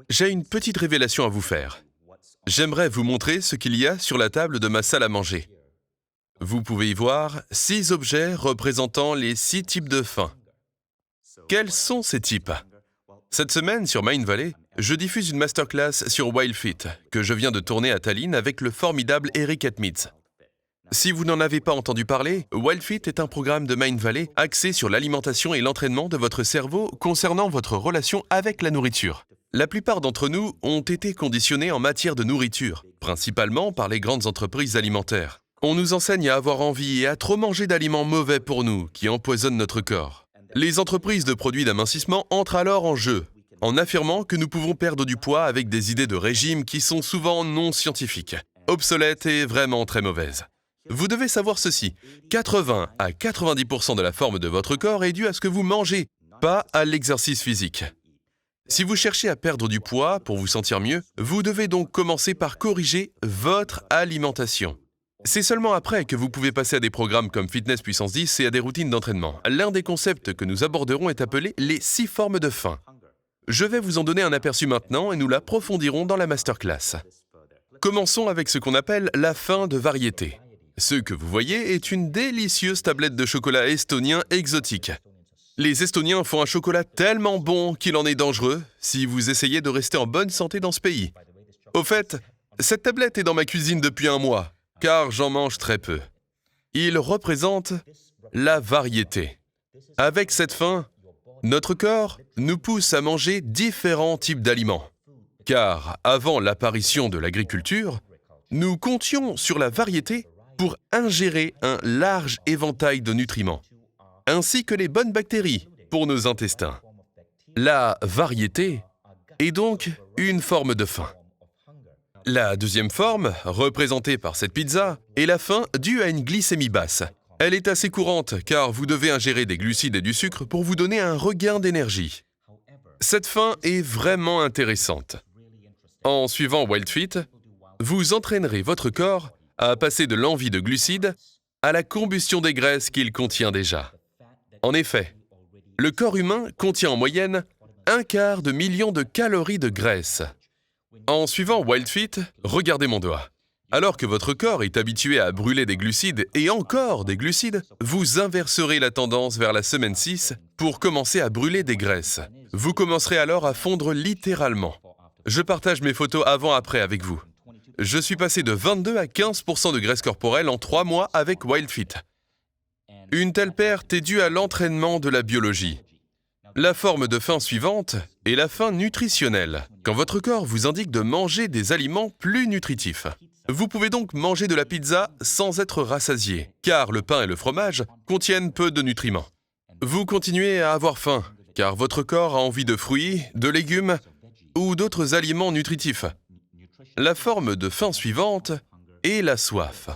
J'ai une petite révélation à vous faire. J'aimerais vous montrer ce qu'il y a sur la table de ma salle à manger. Vous pouvez y voir 6 objets représentant les 6 types de faim. Quels sont ces types? Cette semaine, sur Mindvalley, je diffuse une masterclass sur WildFit que je viens de tourner à Tallinn avec le formidable Eric Edmitz. Si vous n'en avez pas entendu parler, WildFit est un programme de Mindvalley axé sur l'alimentation et l'entraînement de votre cerveau concernant votre relation avec la nourriture. La plupart d'entre nous ont été conditionnés en matière de nourriture, principalement par les grandes entreprises alimentaires. On nous enseigne à avoir envie et à trop manger d'aliments mauvais pour nous, qui empoisonnent notre corps. Les entreprises de produits d'amincissement entrent alors en jeu, en affirmant que nous pouvons perdre du poids avec des idées de régime qui sont souvent non scientifiques, obsolètes et vraiment très mauvaises. Vous devez savoir ceci, 80 à 90% de la forme de votre corps est due à ce que vous mangez, pas à l'exercice physique. Si vous cherchez à perdre du poids pour vous sentir mieux, vous devez donc commencer par corriger votre alimentation. C'est seulement après que vous pouvez passer à des programmes comme Fitness Puissance 10 et à des routines d'entraînement. L'un des concepts que nous aborderons est appelé les 6 formes de faim. Je vais vous en donner un aperçu maintenant et nous l'approfondirons dans la masterclass. Commençons avec ce qu'on appelle la faim de variété. Ce que vous voyez est une délicieuse tablette de chocolat estonien exotique. Les Estoniens font un chocolat tellement bon qu'il en est dangereux si vous essayez de rester en bonne santé dans ce pays. Au fait, cette tablette est dans ma cuisine depuis un mois, car j'en mange très peu. Il représente la variété. Avec cette faim, notre corps nous pousse à manger différents types d'aliments. Car avant l'apparition de l'agriculture, nous comptions sur la variété pour ingérer un large éventail de nutriments, ainsi que les bonnes bactéries pour nos intestins. La variété est donc une forme de faim. La deuxième forme, représentée par cette pizza, est la faim due à une glycémie basse. Elle est assez courante car vous devez ingérer des glucides et du sucre pour vous donner un regain d'énergie. Cette faim est vraiment intéressante. En suivant WildFit, vous entraînerez votre corps à passer de l'envie de glucides à la combustion des graisses qu'il contient déjà. En effet, le corps humain contient en moyenne 1/4 million de calories de graisse. En suivant WildFit, regardez mon doigt. Alors que votre corps est habitué à brûler des glucides et encore des glucides, vous inverserez la tendance vers la semaine 6 pour commencer à brûler des graisses. Vous commencerez alors à fondre littéralement. Je partage mes photos avant-après avec vous. Je suis passé de 22 à 15% de graisse corporelle en 3 mois avec WildFit. Une telle perte est due à l'entraînement de la biologie. La forme de faim suivante est la faim nutritionnelle, quand votre corps vous indique de manger des aliments plus nutritifs. Vous pouvez donc manger de la pizza sans être rassasié, car le pain et le fromage contiennent peu de nutriments. Vous continuez à avoir faim, car votre corps a envie de fruits, de légumes ou d'autres aliments nutritifs. La forme de faim suivante est la soif.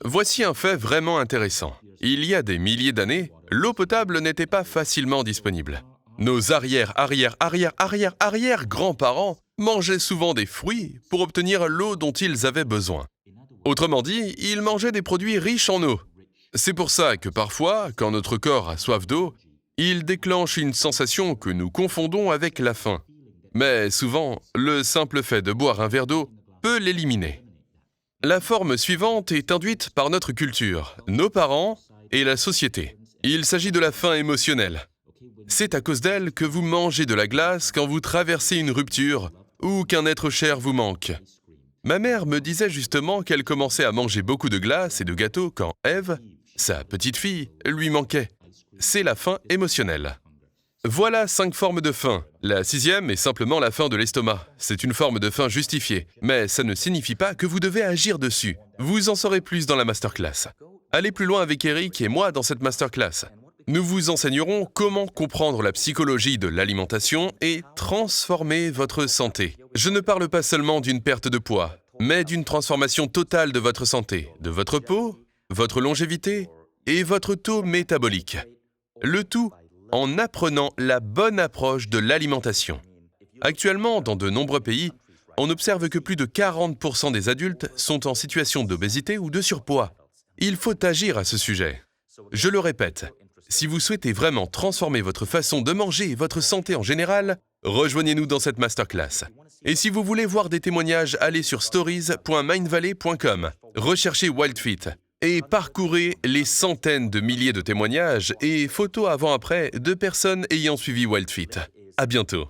Voici un fait vraiment intéressant. Il y a des milliers d'années, l'eau potable n'était pas facilement disponible. Nos arrière-grands-parents mangeaient souvent des fruits pour obtenir l'eau dont ils avaient besoin. Autrement dit, ils mangeaient des produits riches en eau. C'est pour ça que parfois, quand notre corps a soif d'eau, il déclenche une sensation que nous confondons avec la faim. Mais souvent, le simple fait de boire un verre d'eau peut l'éliminer. La forme suivante est induite par notre culture, nos parents et la société. Il s'agit de la faim émotionnelle. C'est à cause d'elle que vous mangez de la glace quand vous traversez une rupture ou qu'un être cher vous manque. Ma mère me disait justement qu'elle commençait à manger beaucoup de glace et de gâteaux quand Ève, sa petite fille, lui manquait. C'est la faim émotionnelle. Voilà 5 formes de faim. La 6e est simplement la faim de l'estomac. C'est une forme de faim justifiée, mais ça ne signifie pas que vous devez agir dessus. Vous en saurez plus dans la masterclass. Allez plus loin avec Eric et moi dans cette masterclass. Nous vous enseignerons comment comprendre la psychologie de l'alimentation et transformer votre santé. Je ne parle pas seulement d'une perte de poids, mais d'une transformation totale de votre santé, de votre peau, votre longévité et votre taux métabolique. Le tout en apprenant la bonne approche de l'alimentation. Actuellement, dans de nombreux pays, on observe que plus de 40% des adultes sont en situation d'obésité ou de surpoids. Il faut agir à ce sujet. Je le répète, si vous souhaitez vraiment transformer votre façon de manger et votre santé en général, Rejoignez-nous dans cette masterclass. Et si vous voulez voir des témoignages, allez sur stories.mindvalley.com, recherchez WildFit et parcourez les centaines de milliers de témoignages et photos avant-après de personnes ayant suivi WildFit. À bientôt.